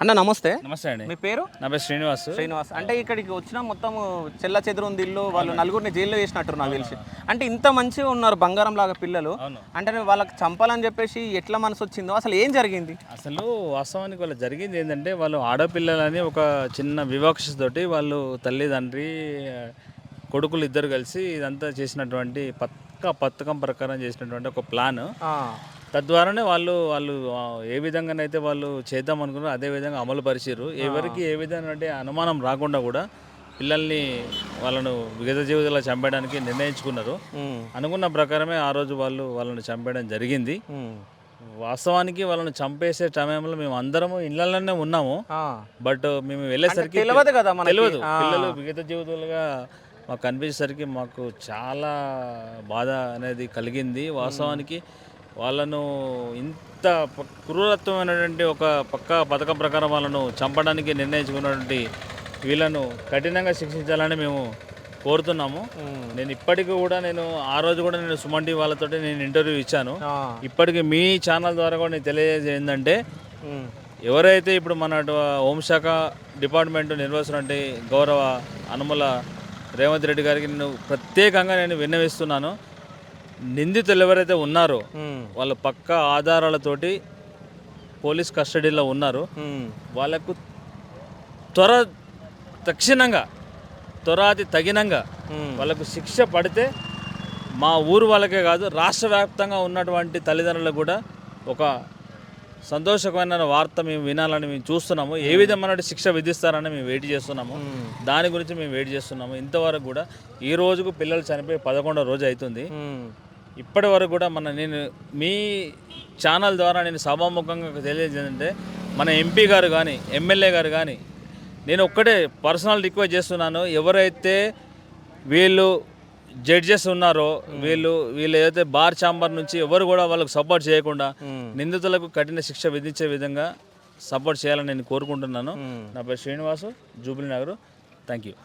అన్న నమస్తే. నమస్తే అండి. మీ పేరు? నా పేరు శ్రీనివాస్. శ్రీనివాస్. అంటే ఇక్కడికి వచ్చిన మొత్తం చెల్ల చెదురుంది ఇల్లు, వాళ్ళు నలుగురిని జైల్లో వేసినట్టు నాకు తెలిసి. అంటే ఇంత మంచిగా ఉన్నారు బంగారం లాగా పిల్లలు, అంటే వాళ్ళకి చంపాలని చెప్పేసి ఎట్లా మనసు వచ్చిందో, అసలు ఏం జరిగింది? అసలు వాస్తవానికి వాళ్ళు జరిగింది ఏంటంటే, వాళ్ళు ఆడపిల్లలని ఒక చిన్న వివక్షతోటి వాళ్ళు తల్లిదండ్రి కొడుకులు ఇద్దరు కలిసి ఇదంతా చేసినటువంటి పథకం ప్రకారం చేసినటువంటి ఒక ప్లాన్. తద్వారానే వాళ్ళు ఏ విధంగానైతే వాళ్ళు చేద్దాం అనుకున్నారో అదే విధంగా అమలు పరిచారు. ఎవరికి ఏ విధంగా అంటే అనుమానం రాకుండా కూడా పిల్లల్ని వాళ్ళను విగత జీవితాలు చంపేయడానికి నిర్ణయించుకున్నారు. అనుకున్న ప్రకారమే ఆ రోజు వాళ్ళని చంపేయడం జరిగింది. వాస్తవానికి వాళ్ళని చంపేసే సమయంలో మేము అందరము ఇళ్లలోనే ఉన్నాము. బట్ మేము వెళ్ళేసరికి తెలియదు. పిల్లలు విగత జీవితాలుగా మాకు కనిపించేసరికి మాకు చాలా బాధ అనేది కలిగింది. వాస్తవానికి వాళ్ళను ఇంత క్రూరత్వమైనటువంటి ఒక పథకం ప్రకారం వాళ్ళను చంపడానికి నిర్ణయించుకున్నటువంటి వీళ్ళను కఠినంగా శిక్షించాలని మేము కోరుతున్నాము. నేను ఇప్పటికీ కూడా ఆ రోజు కూడా సుమన్ టీవీ వాళ్ళతో నేను ఇంటర్వ్యూ ఇచ్చాను. ఇప్పటికీ మీ ఛానల్ ద్వారా కూడా నేను తెలియజేది ఏంటంటే, ఎవరైతే ఇప్పుడు మన హోంశాఖ డిపార్ట్మెంట్ నిర్వహిస్తున్నటువంటి గౌరవ అనుమల రేవంత్ రెడ్డి గారికి నేను ప్రత్యేకంగా విన్నవిస్తున్నాను. నిందితులు ఎవరైతే ఉన్నారో వాళ్ళ పక్కా ఆధారాలతోటి పోలీస్ కస్టడీలో ఉన్నారు. వాళ్ళకు తగినంగా వాళ్ళకు శిక్ష పడితే మా ఊరు వాళ్ళకే కాదు రాష్ట్ర వ్యాప్తంగా ఉన్నటువంటి తల్లిదండ్రులకు కూడా ఒక సంతోషకరమైన వార్త మేము వినాలని మేము చూస్తున్నాము. ఏ విధమైన శిక్ష విధిస్తారని మేము వెయిట్ చేస్తున్నాము. దాని గురించి మేము వెయిట్ చేస్తున్నాము. ఇంతవరకు కూడా ఈ రోజుకు పిల్లలు చనిపోయి 11వ రోజు అవుతుంది. ఇప్పటి వరకు కూడా నేను మీ ఛానల్ ద్వారా నేను సభాముఖంగా తెలియజేయంటే, మన ఎంపీ గారు కానీ ఎమ్మెల్యే గారు కానీ నేను ఒక్కటే పర్సనల్ రిక్వెస్ట్ చేస్తున్నాను. ఎవరైతే వీళ్ళు జడ్జెస్ ఉన్నారో వీళ్ళు ఏదైతే బార్ ఛాంబర్ నుంచి ఎవరు కూడా వాళ్ళకు సపోర్ట్ చేయకుండా నిందితులకు కఠిన శిక్ష విధించే విధంగా సపోర్ట్ చేయాలని నేను కోరుకుంటున్నాను. నా పేరు శ్రీనివాసు, జూబ్లీ నగర్. Thank you.